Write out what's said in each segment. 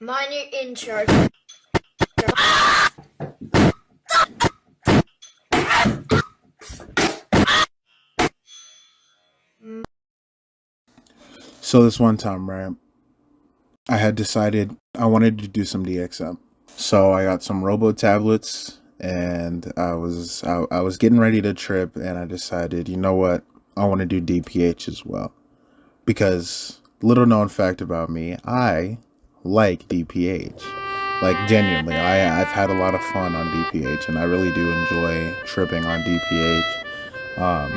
Minor in charge. So this one time, right, I had decided I wanted to do some DXM. So I got some Robo tablets, and I was getting ready to trip, and I decided, you know what, I want to do DPH as well because little known fact about me, I like DPH. Like genuinely, I've had a lot of fun on DPH, and I really do enjoy tripping on DPH. Um,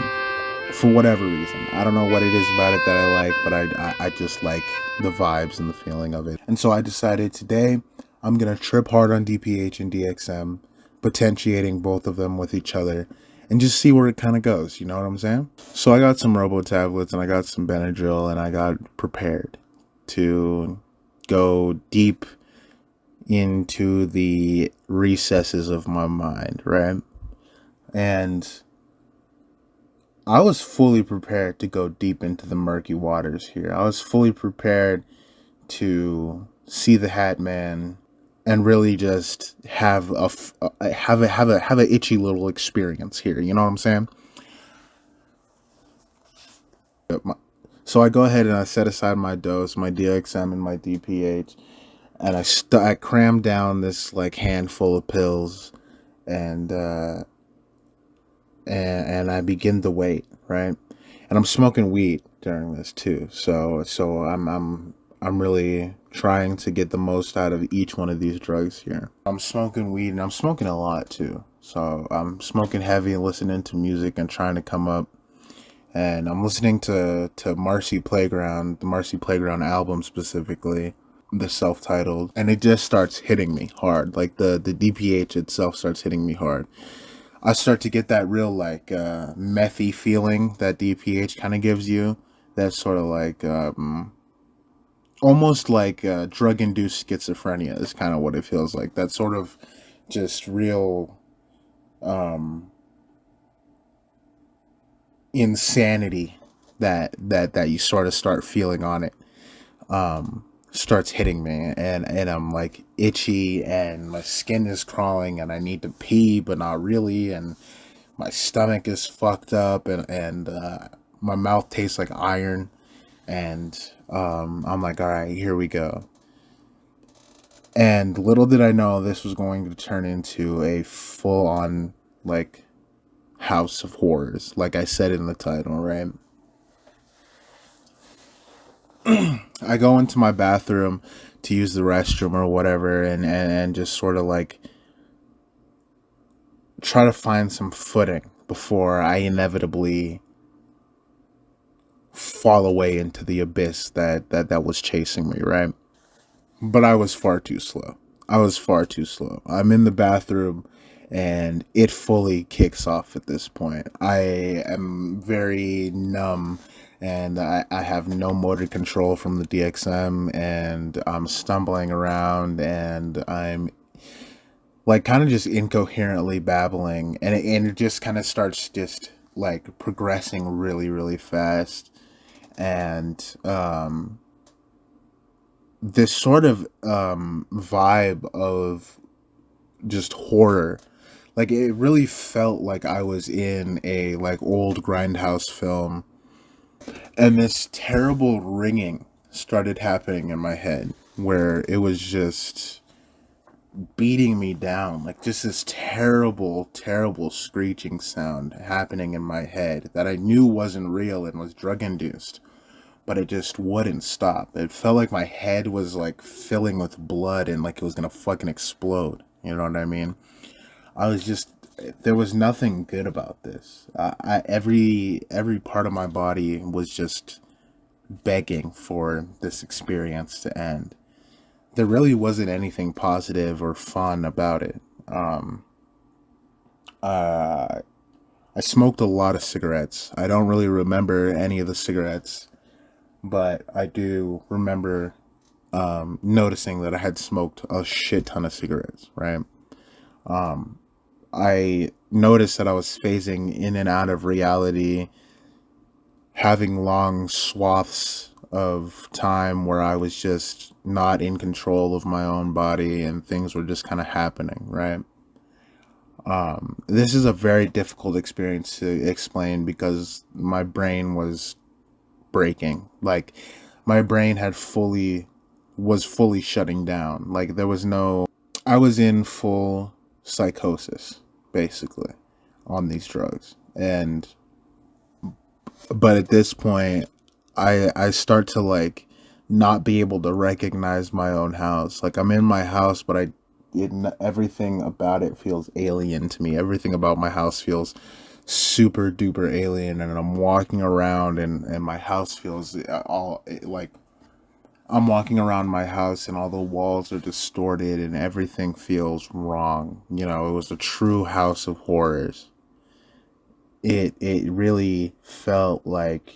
for whatever reason. I don't know what it is about it that I like, but I just like the vibes and the feeling of it. And so I decided today I'm going to trip hard on DPH and DXM, potentiating both of them with each other and just see where it kind of goes. You know what I'm saying? So I got some Robo tablets and I got some Benadryl and I got prepared to go deep into the recesses of my mind, right? And I was fully prepared to go deep into the murky waters here. I was fully prepared to see the Hat Man and really just have a itchy little experience here. You know what I'm saying? So I go ahead and I set aside my dose, my DXM and my DPH, and I cram down this like handful of pills, and and I begin to wait, right? And I'm smoking weed during this too. So I'm really trying to get the most out of each one of these drugs here. I'm smoking weed and I'm smoking a lot too. So I'm smoking heavy and listening to music and trying to come up. And I'm listening to Marcy Playground, the Marcy Playground album specifically, the self-titled, and it just starts hitting me hard. Like the DPH itself starts hitting me hard. I start to get that real like methy feeling that DPH kind of gives you. That sort of like almost like drug induced schizophrenia is kind of what it feels like. That sort of just real um, insanity that you sort of start feeling on it. Starts hitting me, and I'm like itchy and my skin is crawling and I need to pee but not really, and my stomach is fucked up, and my mouth tastes like iron, and I'm like, all right, here we go. And little did I know this was going to turn into a full on like house of horrors, like I said in the title, right? I go into my bathroom to use the restroom or whatever, and just sort of like try to find some footing before I inevitably fall away into the abyss that was chasing me, right? But I was far too slow. I was far too slow. I'm in the bathroom and it fully kicks off at this point. I am very numb and I have no motor control from the DXM, and I'm stumbling around and I'm like kind of just incoherently babbling, and it just kind of starts just like progressing really really fast, and this sort of vibe of just horror, like it really felt like I was in a like old grindhouse film, and this terrible ringing started happening in my head where it was just beating me down, like just this terrible terrible screeching sound happening in my head that I knew wasn't real and was drug induced, but it just wouldn't stop. It felt like my head was like filling with blood and like it was gonna fucking explode. You know what I mean? I was just there was nothing good about this. Every part of my body was just begging for this experience to end. There really wasn't anything positive or fun about it. Um, uh, I smoked a lot of cigarettes. I don't really remember any of the cigarettes, but I do remember noticing that I had smoked a shit ton of cigarettes, right? Um, I noticed that I was phasing in and out of reality, having long swaths of time where I was just not in control of my own body and things were just kind of happening, right? This is a very difficult experience to explain because my brain was breaking. Like, my brain was fully shutting down. Like, there was no, I was in full psychosis, basically, on these drugs. But at this point, I start to like not be able to recognize my own house. Like, I'm in my house, but everything about it feels alien to me. Everything about my house feels super duper alien, and I'm walking around, and my house feels all like I'm walking around my house and all the walls are distorted and everything feels wrong. It was a true house of horrors. It really felt like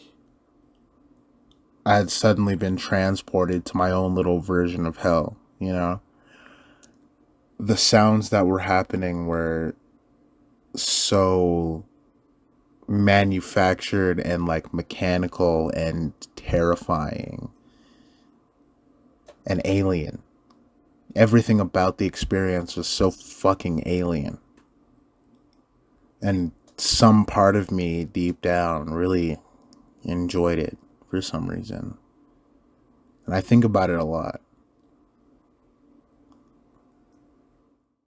I had suddenly been transported to my own little version of hell. The sounds that were happening were so manufactured and like mechanical and terrifying and alien. Everything about the experience was so fucking alien. And some part of me deep down really enjoyed it for some reason. And I think about it a lot.